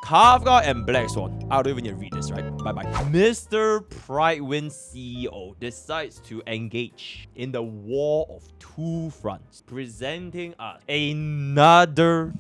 Kafka and Black Swan. I don't even need to read this, right? Bye-bye. Mr. Prydwen CEO decides to engage in the war of two fronts, presenting us another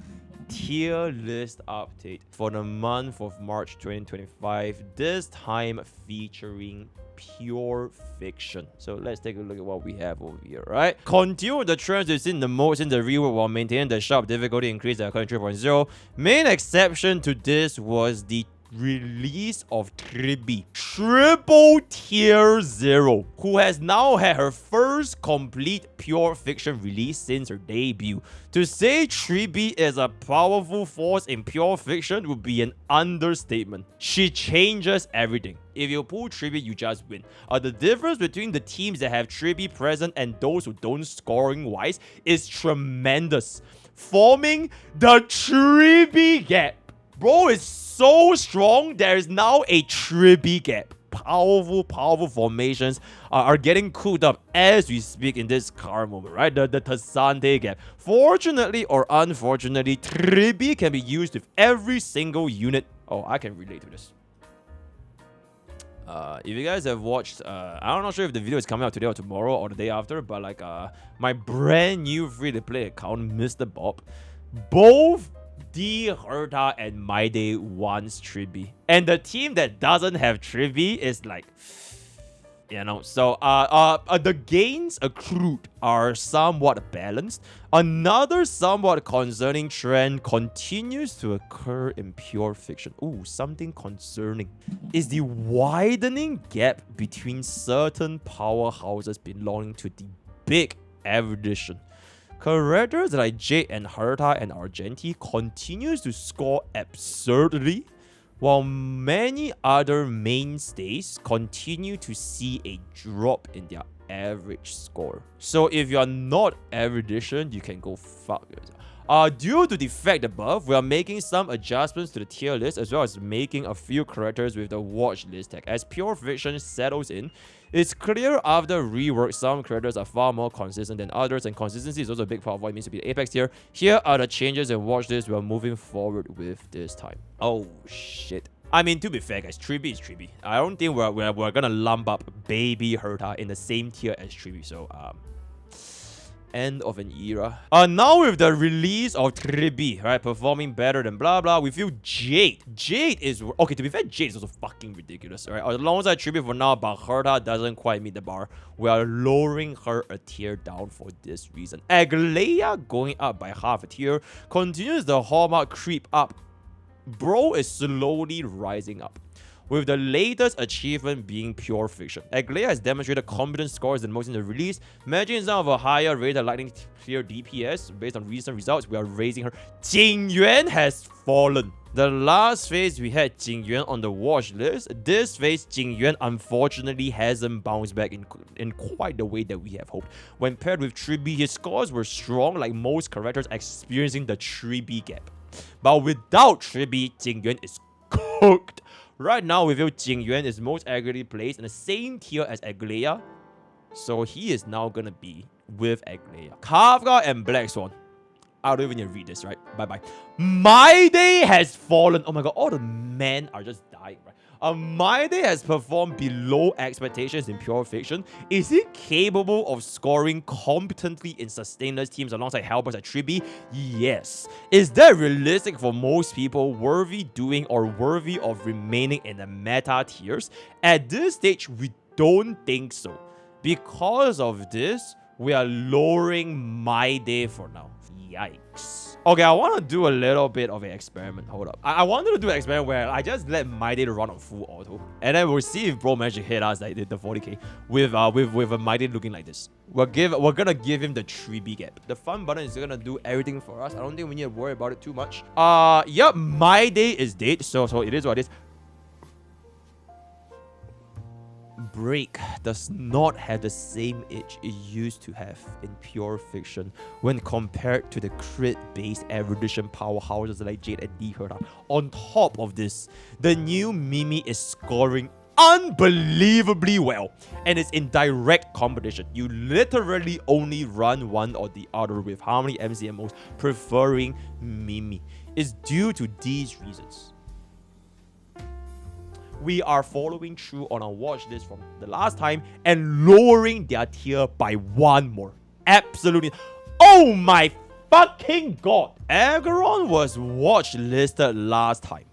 tier list update for the month of March 2025, this time featuring Pure Fiction. So let's take a look at what we have over here, right? Continue the trends we've seen the most in the real world while maintaining the sharp difficulty increase at 3.0. Main exception to this was the release of Tribi, Triple Tier 0, who has now had her first complete Pure Fiction release since her debut. To say Tribi is a powerful force in Pure Fiction would be an understatement. She changes everything. If you pull Tribi, you just win. The difference between the teams that have Tribi present and those who don't scoring-wise is tremendous, forming the Tribi gap. Bro is so strong, there is now a Tribi gap. Powerful formations are getting cooled up as we speak in this current moment, right? The Tasante gap. Fortunately or unfortunately, Tribi can be used with every single unit. Oh, I can relate to this. If you guys have watched, I'm not sure if the video is coming out today or tomorrow or the day after, but like my brand new free-to-play account, Mr. Bob, both D, Herta, and My Day wants Tribi. And the team that doesn't have Tribi is like, you know, so the gains accrued are somewhat balanced. Another somewhat concerning trend continues to occur in Pure Fiction. Ooh, something concerning is the widening gap between certain powerhouses belonging to the big edition. Characters like Jade and Herta and Argenti continues to score absurdly, while many other mainstays continue to see a drop in their average score. So if you're not erudition, you can go fuck yourself. Due to the fact above, we are making some adjustments to the tier list as well as making a few characters with the watch list tag. As Pure Fiction settles in, it's clear after rework some characters are far more consistent than others, and consistency is also a big part of what it means to be the Apex tier. Here are the changes and watch list we are moving forward with this time. Oh shit. I mean, to be fair, guys, Tribi is Tribi. I don't think we're gonna lump up Baby Herta in the same tier as Tribi. So end of an era. Now with the release of Tribi, right, performing better than blah blah, we feel Jade is okay. To be fair, Jade is also fucking ridiculous, right? Alongside Tribi for now, but Herta doesn't quite meet the bar. We are lowering her a tier down for this reason. Aglaia going up by half a tier continues the hallmark creep up. Bro is slowly rising up, with the latest achievement being Pure Fiction. Aglaia has demonstrated competent scores than most in the release. Imagine some of a higher rated lightning tier DPS. Based on recent results, we are raising her. Jingyuan has fallen. The last phase we had Jingyuan on the watch list. This phase, Jingyuan unfortunately hasn't bounced back in quite the way that we have hoped. When paired with Tribi, his scores were strong like most characters experiencing the Tribi gap. But without Tribi, Jingyuan is cooked. Right now, we feel Jingyuan is most accurately placed in the same tier as Aglaia, so he is now gonna be with Aglaia. Kafka and Black Swan. I don't even need to read this, right? Bye-bye. My Day has fallen. Oh my god, all the men are just dying, right? My Day has performed below expectations in Pure Fiction. Is he capable of scoring competently in sustainless teams alongside helpers like Tribi? Yes. Is that realistic for most people, worthy doing or worthy of remaining in the meta tiers? At this stage, we don't think so. Because of this, we are lowering My Day for now. Yikes. Okay, I want to do a little bit of an experiment. Hold up. I wanted to do an experiment where I just let My Day run on full auto, and then we'll see if bro managed to hit us like the 40k with a My Day looking like this. We're gonna give him the Tribi gap. The fun button is gonna do everything for us. I don't think we need to worry about it too much. Yep, My Day is dead. So it is what it is. Break does not have the same edge it used to have in Pure Fiction when compared to the crit-based erudition powerhouses like Jade and D. Herta. On top of this, the new Mimi is scoring unbelievably well and is in direct competition. You literally only run one or the other, with Harmony MCMOs preferring Mimi. It's due to these reasons. we are following through on our watch list from the last time and lowering their tier by 1 more. Absolutely. Oh my fucking god. ACHERON was watch listed last time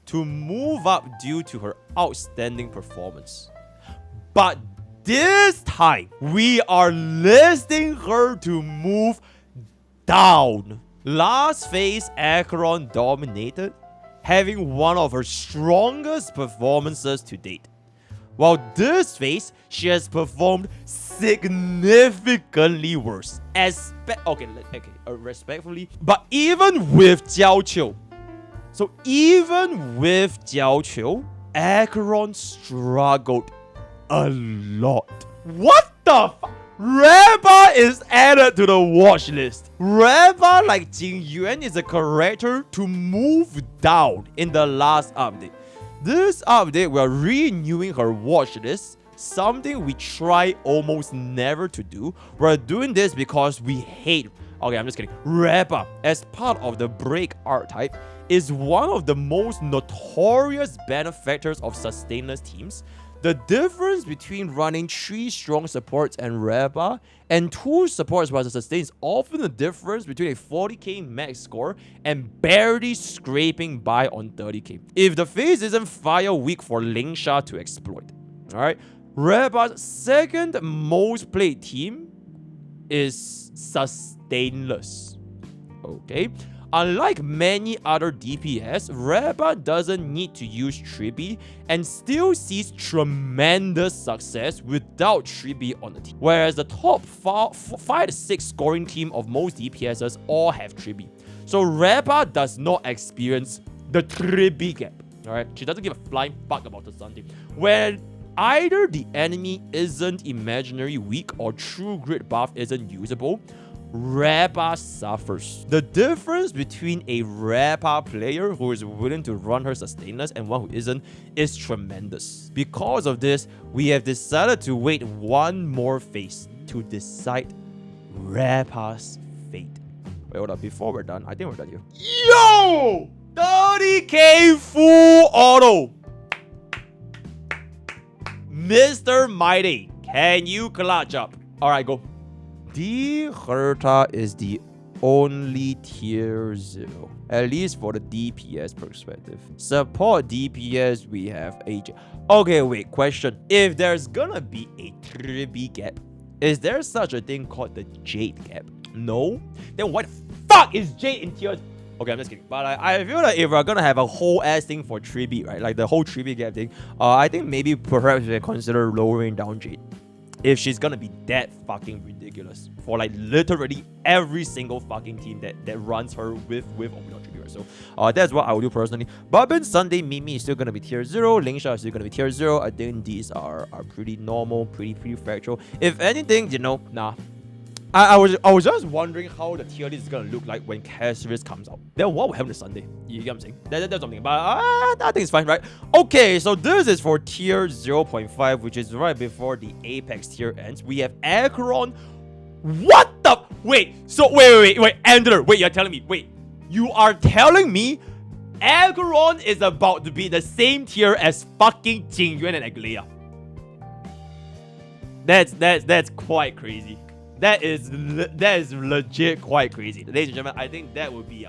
to move up due to her outstanding performance. But this time, we are listing her to move down. Last phase, ACHERON dominated, having one of her strongest performances to date. While this phase, she has performed significantly worse. Respectfully. But even with Jiao Qiu, ACHERON struggled a lot. What the fuck? Reba is added to the watch list. Reba, like Jingyuan, is a character to move down in the last update. This update, we are renewing her watch list, something we try almost never to do. We're doing this because we hate... Okay, I'm just kidding. Reba, as part of the break archetype, is one of the most notorious benefactors of sustainless teams. The difference between running 3 strong supports and Reba and 2 supports versus sustain is often the difference between a 40k max score and barely scraping by on 30k. If the phase isn't fire weak for Lingsha to exploit. Alright, Reba's second most played team is sustainless. Okay. Unlike many other DPS, Reba doesn't need to use Tribi and still sees tremendous success without Tribi on the team. Whereas the top 5 to 6 scoring team of most DPSs all have Tribi. So Reba does not experience the Tribi gap. Alright, she doesn't give a flying fuck about the Sun team. Where either the enemy isn't imaginary weak or true grid buff isn't usable, Reba suffers. The difference between a Reba player who is willing to run her sustainers and one who isn't is tremendous. Because of this, we have decided to wait 1 more phase to decide Reba's fate. Wait, hold up. Before we're done, I think we're done here. Yo! 30k full auto! Mr. Mighty, can you clutch up? Alright, go. D Herta is the only tier 0, at least for the DPS perspective. Support DPS, we have AJ. Okay, wait, question. If there's gonna be a Tribi gap, is there such a thing called the Jade gap? No? Then what the fuck is Jade in tier... Okay, I'm just kidding. But I feel like if we're gonna have a whole ass thing for Tribi, right? Like the whole Tribi gap thing, I think maybe perhaps we can consider lowering down Jade. If she's gonna be that fucking ridiculous for like literally every single fucking team that runs her with or without Tribi, right? So that's what I would do personally. Barbin, Sunday, Mimi is still gonna be tier 0. Lingsha is still gonna be tier 0. I think these are pretty normal, pretty factual. If anything, you know, nah. I was just wondering how the tier list is gonna look like when Cassius comes out. Then what will happen to Sunday? You get what I'm saying? That's something. But I think it's fine, right? Okay, so this is for tier 0.5, which is right before the Apex tier ends. We have ACHERON. What the? Wait. So wait, Andrew. Wait, you're telling me? Wait, you are telling me ACHERON is about to be the same tier as fucking Jingyuan and Aglaya? That's quite crazy. That is legit quite crazy. Ladies and gentlemen, I think that would be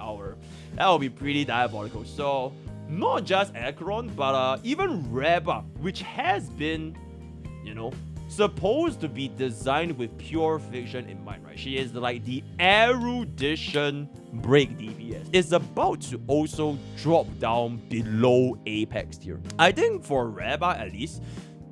pretty diabolical. So, not just ACHERON, but even Reba, which has been, you know, supposed to be designed with pure fiction in mind, right? She is like the erudition break DPS. It's about to also drop down below Apex tier. I think for Reba at least,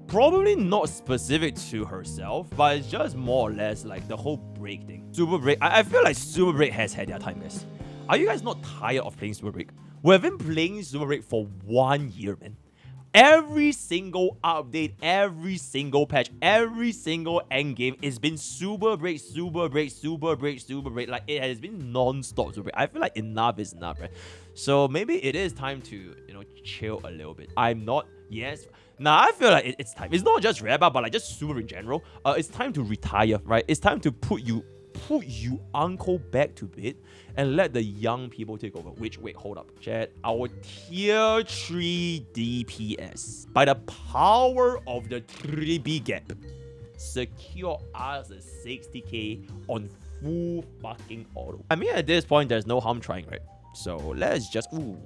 probably not specific to herself, but it's just more or less like the whole break thing. Super break. I feel like super break has had their time, guys. Are you guys not tired of playing super break? We've been playing super break for 1 year, man. Every single update, every single patch, every single endgame, it's been super break. Like, it has been non-stop super break. I feel like enough is enough, right? So maybe it is time to, you know, chill a little bit. I'm not... Yes... Nah, I feel like it's time. It's not just Reba, but like just super in general. It's time to retire, right? It's time to put you put you uncle back to bed and let the young people take over. Which, wait, hold up, chat. Our tier 3 DPS, by the power of the 3B gap, secure us a 60k on full fucking auto. I mean, at this point, there's no harm trying, right? So let's just, ooh,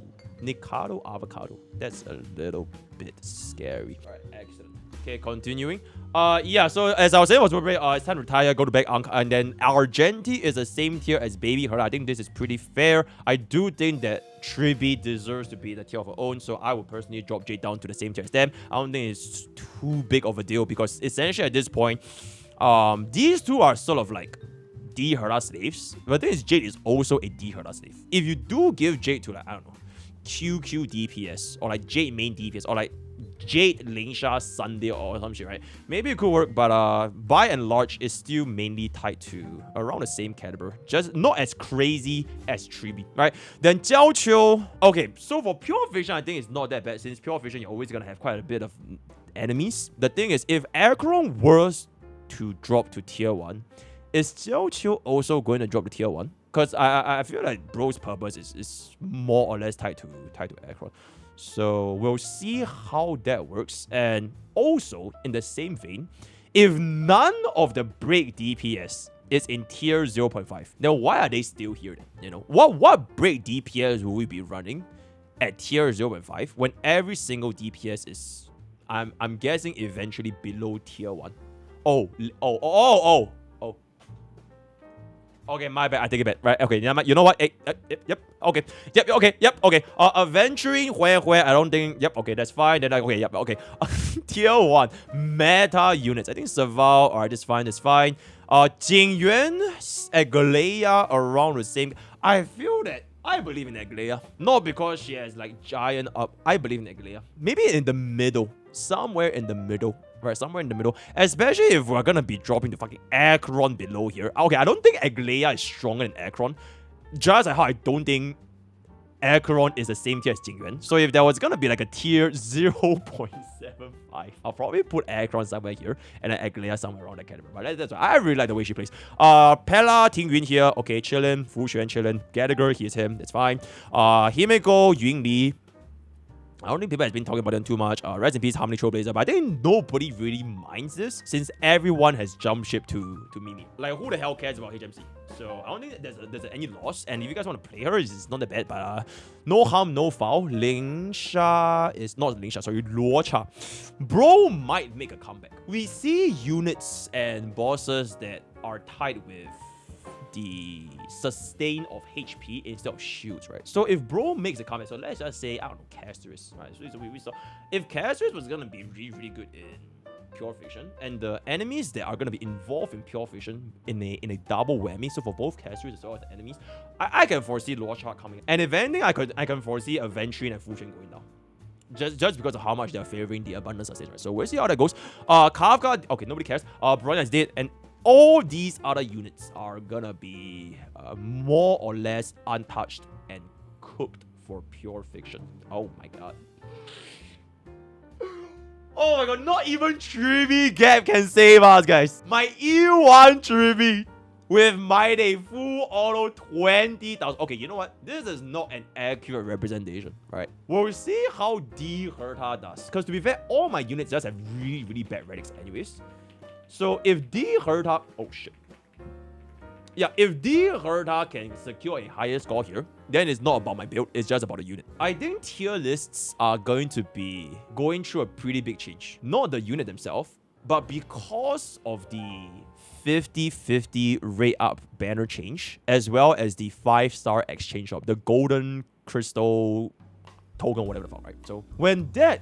Nikado Avocado. That's a little bit scary. All right, excellent. Okay, continuing. Yeah, so as I was saying, it's time to retire, go to back Honkai, and then Argenti is the same tier as Baby Herda. I think this is pretty fair. I do think that Tribi deserves to be the tier of her own, so I would personally drop Jade down to the same tier as them. I don't think it's too big of a deal because essentially at this point, these two are sort of like D Herda slaves. But the thing is, Jade is also a D Herda slave. If you do give Jade to, like, I don't know, QQ DPS or like Jade main DPS or like Jade Lingsha Sunday or some shit, right? Maybe it could work, but by and large, it's still mainly tied to around the same caliber. Just not as crazy as Tribi, right? Then Jiao Qiu. Okay, so for Pure Fiction, I think it's not that bad since Pure Fiction, you're always gonna have quite a bit of enemies. The thing is, if ACHERON was to drop to tier 1, is Jiao Qiu also going to drop to tier 1? Because I feel like bro's purpose is more or less tied to ACHERON. So we'll see how that works. And also, in the same vein, if none of the break DPS is in tier 0.5, then why are they still here then? You know, what break DPS will we be running at tier 0.5 when every single DPS is, I'm guessing, eventually below tier 1? Oh. Okay, my bad. I take it back. Right. Okay. You know what? Yep. Okay. Yep. Okay. Yep. Okay. Adventuring where I don't think. Yep. Okay. That's fine. Then okay. Yep. Okay. Tier 1 meta units. I think Serval. Alright. That's fine. That's fine. Jingyuan, Aglaya around the same. I feel that I believe in Aglaya. Not because she has like giant up. I believe in Aglaya. Maybe in the middle. Somewhere in the middle. Right, somewhere in the middle. Especially if we're gonna be dropping the fucking ACHERON below here. Okay, I don't think Aglaya is stronger than ACHERON. Just like how I don't think ACHERON is the same tier as Jingyuan. So if there was gonna be like a tier 0.75, I'll probably put ACHERON somewhere here and then Aglaya somewhere around that category. But that's why I really like the way she plays. Pella, Tingyun here. Okay, chillin'. Fu Xuan chillin'. Gallagher, he's him. That's fine. Himeko, Yunli. I don't think people have been talking about them too much. Rest in peace, Harmony Trailblazer. But I think nobody really minds this since everyone has jumped ship to Mimi. Like, who the hell cares about HMC? So I don't think there's any loss. And if you guys want to play her, it's not that bad. But no harm, no foul. Lingsha is not Lingsha. Sorry, Luocha. Bro might make a comeback. We see units and bosses that are tied with the sustain of HP instead of shields, right? So if bro makes a comeback, so let's just say, I don't know, Casterus, right? So we saw if Casterus was gonna be really good in Pure Fiction, and the enemies that are gonna be involved in Pure Fiction in a double whammy, so for both Casterus as well as the enemies, I can foresee Luocha coming. And if anything, I can foresee Aventurine and Fusion going down. Just because of how much they're favoring the abundance sustain, right? So we'll see how that goes. Kafka, okay, nobody cares. Brian is dead, and all these other units are gonna be more or less untouched and cooked for Pure Fiction. Oh my god. Oh my god, not even Tribi Gap can save us, guys. My E1 Tribi with my day full auto 20,000. Okay, you know what? This is not an accurate representation, right? We'll see how D Herta does. Because to be fair, all my units just have really bad relics anyways. So if D Herta, oh shit. Yeah, if D Herta can secure a higher score here, then it's not about my build, it's just about the unit. I think tier lists are going to be going through a pretty big change. Not the unit themselves, but because of the 50-50 rate up banner change, as well as the 5-star exchange shop, the golden crystal token, whatever the fuck, right? So when that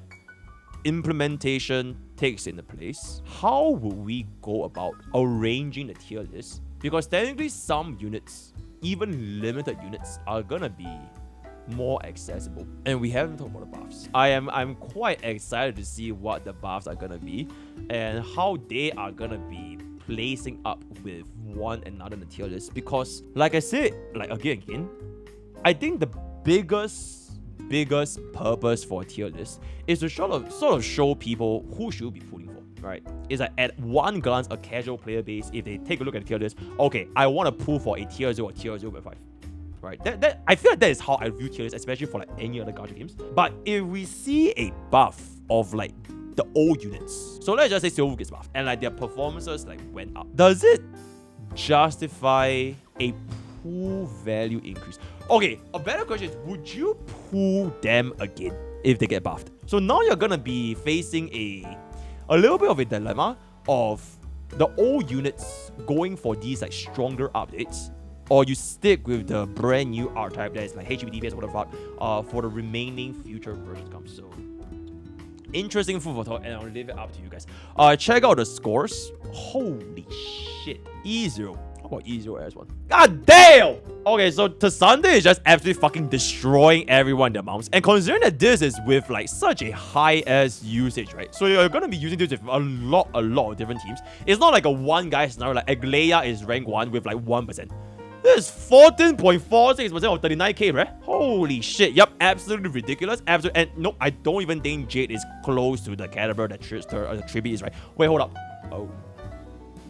implementation takes into place, how would we go about arranging the tier list? Because technically some units, even limited units, are gonna be more accessible. And we haven't talked about the buffs. I'm quite excited to see what the buffs are gonna be and how they are gonna be placing up with one another in the tier list. Because like I said, like again, I think the biggest purpose for a tier list is to sort of show people who should be pulling for. right, is that at one glance, a casual player base, if they take a look at the tier list, okay, I want to pull for a tier 0 or tier 0.5. Right, that I feel like that is how I view tier lists, especially for like any other gacha games. But if we see a buff of like the old units, so let's just say Silver gets buffed and like their performances like went up, does it justify a pull value increase? Okay, a better question is, would you pull them again if they get buffed? So now you're gonna be facing a little bit of a dilemma of the old units going for these like stronger updates, or you stick with the brand new archetype that is like HB DPS or whatever fuck, for the remaining future versions come. So interesting food for thought, and I'll leave it up to you guys. Check out the scores. Holy shit. E0. How about E0 as one? God damn! Okay, so Tasande is just absolutely fucking destroying everyone in the mounts. And considering that this is with like such a high ass usage, right? So you're gonna be using this with a lot of different teams. It's not like a one guy scenario like Agleia is rank 1 with like 1%. This is 14.46% of 39k, right? Holy shit. Yep, absolutely ridiculous. Absolutely. And no, I don't even think Jade is close to the caliber that Tribute is, right? Wait, hold up. Oh.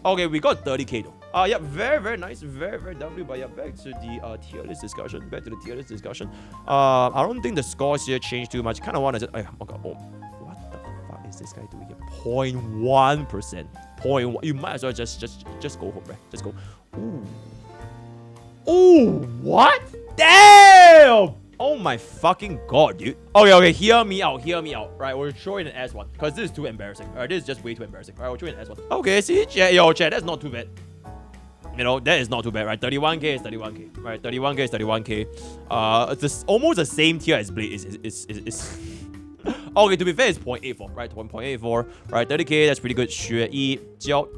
Okay, we got 30k though. Yep, very nice. Very W. But yeah, back to the tier list discussion. I don't think the scores here change too much. Kind of want to just... Oh, God. Oh, what the fuck is this guy doing here? 0.1%. 0.1. You might as well just go home, right? Just go. Ooh. Ooh, what? Damn! Oh my fucking god, dude. Okay, hear me out. Right, we're throwing an S1. Because this is too embarrassing. Alright, this is just way too embarrassing. Alright, we're throwing an S1. Okay, see, chat. Yo, chat, that's not too bad. You know, that is not too bad, right? 31k is 31k. Right, 31k is 31k. It's almost the same tier as Blade is okay, to be fair, it's 0.84, right? 1.84. Right, 30k, that's pretty good. 学一交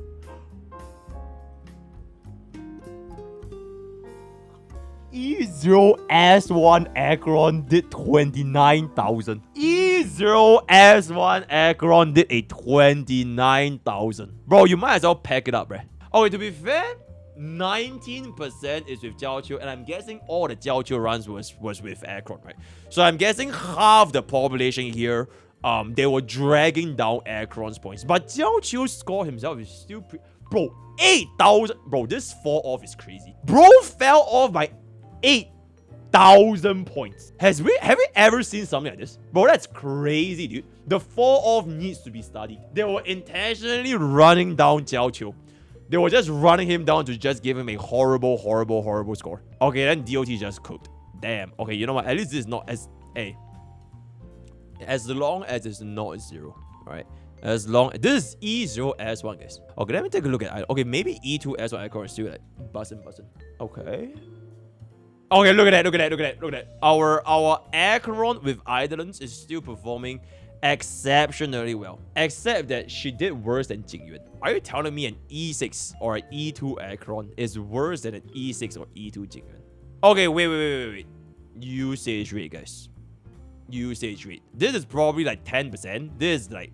E0S1 ACHERON did 29,000. E0S1 ACHERON did a 29,000. Bro, you might as well pack it up, bruh. Okay, to be fair, 19% is with Jiaoqiu, and I'm guessing all the Jiaoqiu runs was with ACHERON, right? So I'm guessing half the population here, they were dragging down ACHERON's points. But Jiaoqiu's score himself is still bro, 8,000. Bro, this fall off is crazy. Bro fell off by 8,000 points. Have we ever seen something like this? Bro, that's crazy, dude. The fall off needs to be studied. They were intentionally running down Jiaoqiu. They were just running him down to just give him a horrible score. Okay, then DOT just cooked. Damn. Okay, you know what? At least this is not as... Hey. As long as it's not 0. Alright? As long... This is E0S1, guys. Okay, let me take a look at... Okay, maybe E2S1 icon is still like... Bussin'. Okay. Okay, look at that. Our ACHERON with Eidolons is still performing exceptionally well. Except that she did worse than Jingyuan. Are you telling me an E6 or an E2 ACHERON is worse than an E6 or E2 Jingyuan? Okay, wait. Usage rate, guys. Usage rate. This is probably like 10%. This is like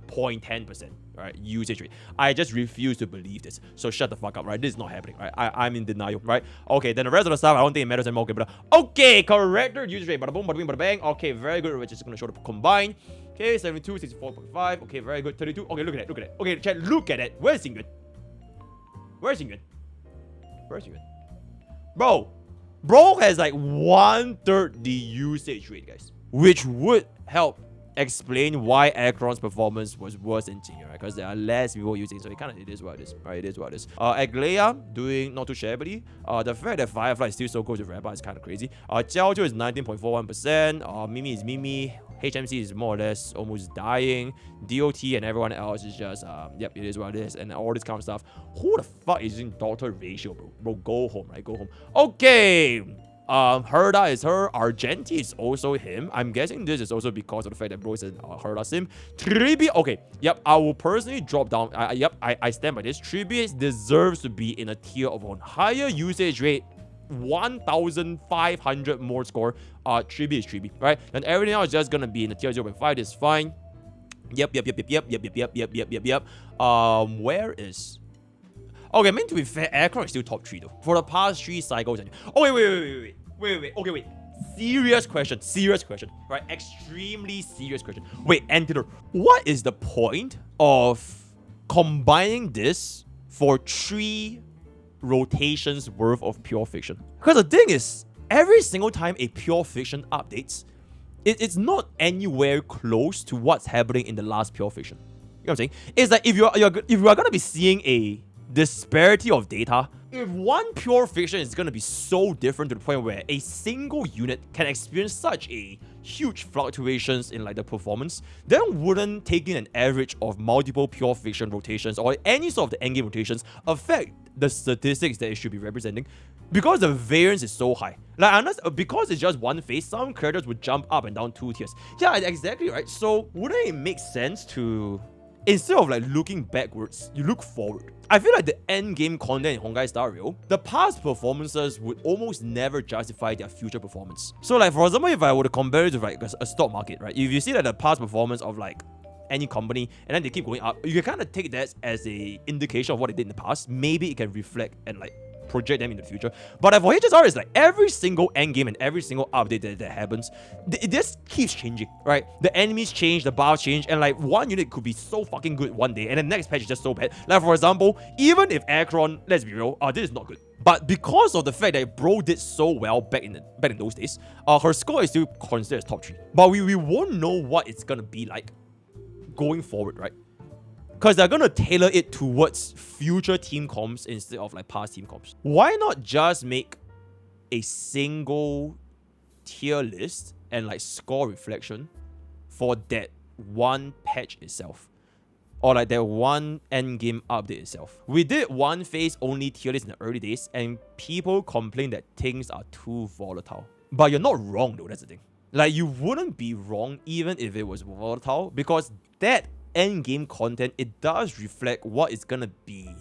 0.10%. Right, usage rate. I just refuse to believe this. So shut the fuck up, right? This is not happening, right? I'm in denial, right? Okay, then the rest of the stuff, I don't think it matters anymore. Okay, but okay, corrector usage rate. Bada boom, bada bing, bada bang. Okay, very good. We're just gonna show the combine. Okay, 72, 64.5. Okay, very good. 32. Okay, look at it. Okay, chat, look at it. Where's Singyuan? Bro has like 1/3 the usage rate, guys, which would help explain why ACHERON's performance was worse than Jingyuan, right? Because there are less people using, so it is what it is, right? It is what it is. Agleia doing not too shabbily. The fact that Firefly is still so close to Rappa is kind of crazy. Jiaoqiu is 19.41%. Mimi is Mimi. HMC is more or less almost dying. DOT and everyone else is just, yep, it is what it is. And all this kind of stuff. Who the fuck is using Daughter Ratio, bro? Bro, go home, right? Go home. Okay. Herda is her. Argenti is also him. I'm guessing this is also because of the fact that bro is a Herda sim. Tribi, okay. Yep, I will personally drop down. I stand by this. Tribi deserves to be in a tier of one. Higher usage rate, 1,500 more score. Tribi is Tribi, right? Then everything else is just gonna be in the tier 0.5. It's fine. Yep. Where is... Okay, I mean, to be fair, ACHERON is still top 3 though. For the past 3 cycles. Oh, wait. Okay, wait. Serious question. Right? Extremely serious question. Wait, Antidote. What is the point of combining this for 3 rotations worth of Pure Fiction. Because the thing is, every single time a Pure Fiction updates, it's not anywhere close to what's happening in the last Pure Fiction. You know what I'm saying? It's like if you are gonna be seeing a disparity of data, if one Pure Fiction is gonna be so different to the point where a single unit can experience such a huge fluctuations in like the performance, then wouldn't taking an average of multiple Pure Fiction rotations or any sort of the endgame rotations affect the statistics that it should be representing? Because the variance is so high. Like, because it's just one phase, some characters would jump up and down 2 tiers. Yeah, exactly, right? So wouldn't it make sense to, instead of like looking backwards, you look forward? I feel like the end game content in Honkai Star Rail, the past performances would almost never justify their future performance. So like, for example, if I were to compare it to like a stock market, right? If you see that the past performance of like any company and then they keep going up, you can kind of take that as a indication of what they did in the past. Maybe it can reflect and like project them in the future. But for HSR, it's like every single endgame and every single update that happens, it just keeps changing, right? The enemies change, the buffs change, and like one unit could be so fucking good one day and the next patch is just so bad. Like for example, even if ACHERON, let's be real, this is not good. But because of the fact that bro did so well back in those days, her score is still considered as top 3. But we won't know what it's gonna be like going forward, right? Because they're gonna tailor it towards future team comps instead of like past team comps. Why not just make a single tier list and like score reflection for that one patch itself? Or like that one endgame update itself. We did one phase only tier list in the early days and people complain that things are too volatile. But you're not wrong though, that's the thing. Like, you wouldn't be wrong even if it was volatile, because that endgame content, it does reflect what is gonna be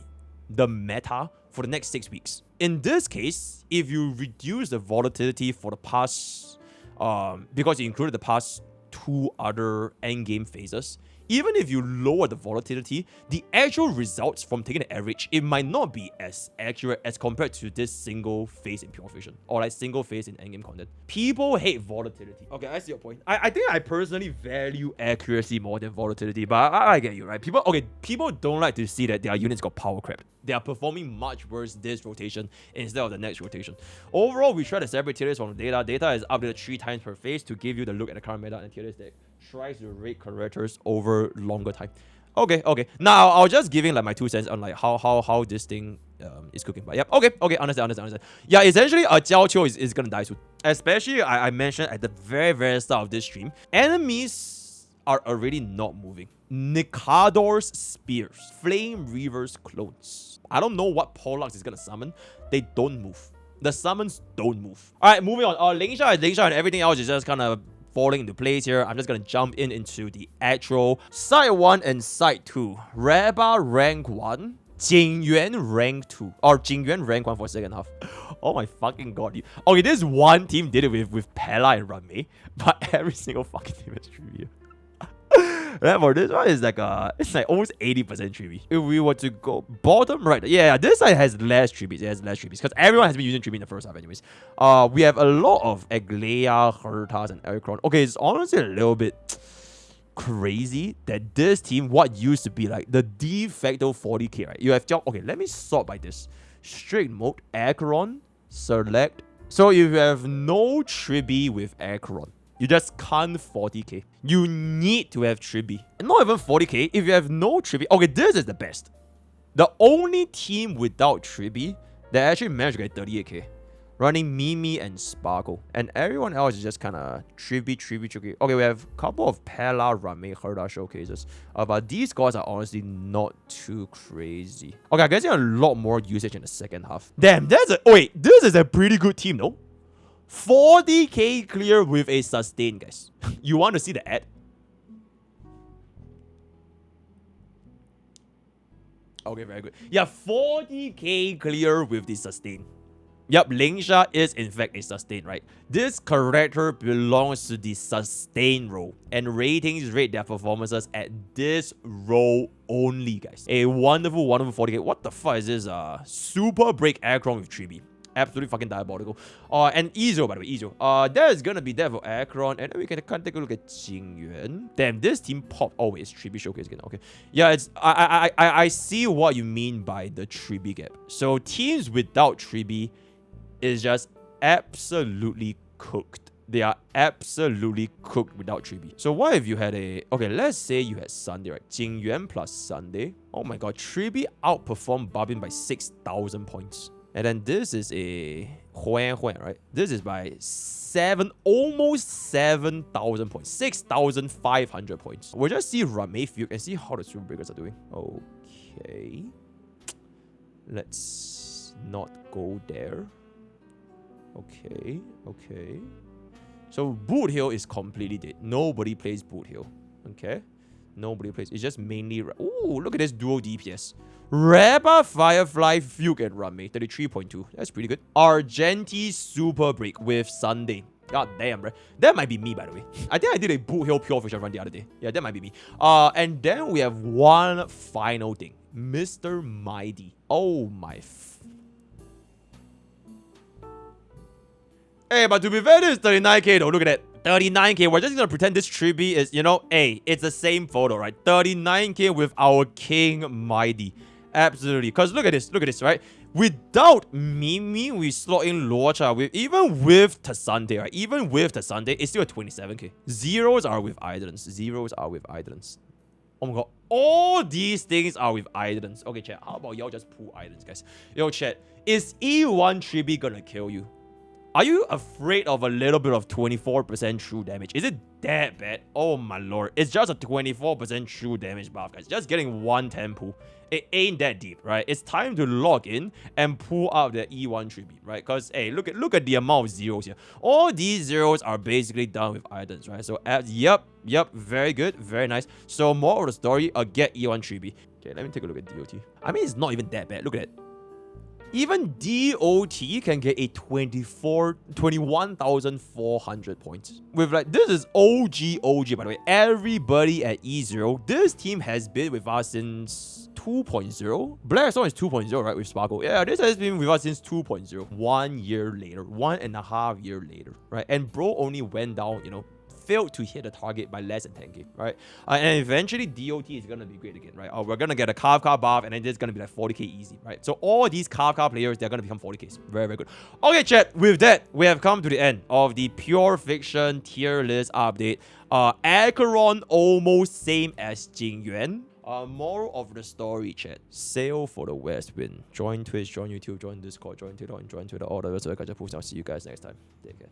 the meta for the next 6 weeks. In this case, if you reduce the volatility for the past, because you included the past 2 other endgame phases, even if you lower the volatility, the actual results from taking the average, it might not be as accurate as compared to this single phase in Pure Fiction or like single phase in endgame content. People hate volatility. Okay, I see your point. I think I personally value accuracy more than volatility, but I get you, right? People don't like to see that their units got power crap. They are performing much worse this rotation instead of the next rotation. Overall, we try to separate tier lists from the data. Data is updated 3 times per phase to give you the look at the current meta, and tier list that tries to rate characters over longer time. Okay. Now I'll just giving like my 2 cents on like how this thing is cooking. But yep, okay, understand. Yeah, essentially Jiao is gonna die soon. Especially I mentioned at the very start of this stream, enemies are already not moving. Nikador's spears, Flame Reaver's clones. I don't know what Pollux is gonna summon. They don't move. The summons don't move. Alright, moving on. Lingsha and everything else is just kind of falling into place here. I'm just gonna jump into the actual Side 1 and Side 2. Reba rank 1, Jingyuan rank 2. Or Jingyuan rank 1 for second half. Oh my fucking god. Okay, this one team did it with Pella and Rame, but every single fucking team is trivia. For this one is like it's like almost 80% tribute. If we were to go bottom right, yeah, this side has less tributes. It has less tributes because everyone has been using tribute in the first half, anyways. We have a lot of Aglea, Hertas, and ACHERON. Okay, it's honestly a little bit crazy that this team, what used to be like the de facto 40k, right? You have okay, let me sort by this. Strict mode, ACHERON, select. So if you have no tribute with ACHERON, you just can't 40k. You need to have tribute. And not even 40k. If you have no tribute. Okay, this is the best. The only team without tribute that actually managed to get 38k. Running Mimi and Sparkle. And everyone else is just kind of tribute. Okay, we have a couple of Pella, Rame, Herda showcases. But these scores are honestly not too crazy. Okay, I'm getting a lot more usage in the second half. Damn, that's a... wait, this is a pretty good team, no? 40k clear with a sustain, guys. You want to see the ad? Okay, very good. Yeah, 40k clear with the sustain. Yep, Lingsha is in fact a sustain, right? This character belongs to the sustain role, and ratings rate their performances at this role only, guys. A wonderful 40k. What the fuck is this? Super break ACHERON with 3B. absolutely fucking diabolical. And E0, by the way, E0. There's gonna be that for ACHERON, and then we can kind of take a look at Jingyuan. Damn, this team popped. Oh, wait, it's Tribi Showcase again. Okay. Yeah, it's I see what you mean by the Tribi gap. So teams without Tribi is just absolutely cooked. They are absolutely cooked without Tribi. So what if you had a... Okay, let's say you had Sunday, right? Jingyuan plus Sunday. Oh my god, Tribi outperformed Barbin by 6,000 points. And then this is a Huan, right? This is by almost 7,000 points. 6,500 points. We'll just see Ramei Fugue and see how the Super Breakers are doing. Okay. Let's not go there. Okay. So Boot Hill is completely dead. Nobody plays Boot Hill. Okay? Nobody plays. It's just mainly... Ooh, look at this dual DPS. Reba, Firefly, Fugue, and Ramei. 33.2. That's pretty good. Argenti Super Break with Sunday. God damn, bro. That might be me, by the way. I think I did a Boot Hill Pure Fiction run the other day. Yeah, that might be me. And then we have one final thing. Mr. Mighty. Oh my... Hey, but to be fair, this is 39k though. Look at that. 39k. We're just gonna pretend this Tribi is, you know, hey, it's the same photo, right? 39k with our King Mighty. Absolutely. Because look at this, right? Without Mimi, we slot in Luocha. Even with Tasante, right? Even with Tasante, it's still a 27k. Zeros are with Idolins. Oh my god. All these things are with Idolins. Okay, chat. How about y'all just pull Idolins, guys? Yo, chat. Is E1 Tribi gonna kill you? Are you afraid of a little bit of 24% true damage? Is it that bad? Oh my lord. It's just a 24% true damage buff, guys. Just getting 110 pull. It ain't that deep, right? It's time to log in and pull out the E1 Tribi, right? Because, hey, look at the amount of zeros here. All these zeros are basically done with items, right? So, yep, very good, very nice. So, more of the story, get E1 Tribi. Okay, let me take a look at DOT. I mean, it's not even that bad. Look at it. Even DOT can get a 21,400 points. With like, this is OG, by the way. Everybody at E0, this team has been with us since 2.0. Blackstone is 2.0, right, with Sparkle. Yeah, this has been with us since 2.0. 1 year later, 1.5 years later, right? And bro only went down, you know, failed to hit the target by less than 10k, right? And eventually DOT is gonna be great again, right? We're gonna get a Kafka buff, and then it's gonna be like 40k easy, right? So all these Kafka players, they're gonna become 40ks. Very, very good. Okay, chat. With that, we have come to the end of the Pure Fiction tier list update. ACHERON almost same as Jingyuan. Moral of the story, chat. Sail for the West Wind. Join Twitch, join YouTube, join Discord, join TikTok, and join Twitter. All the rest of the culture posts. I'll see you guys next time. Take care.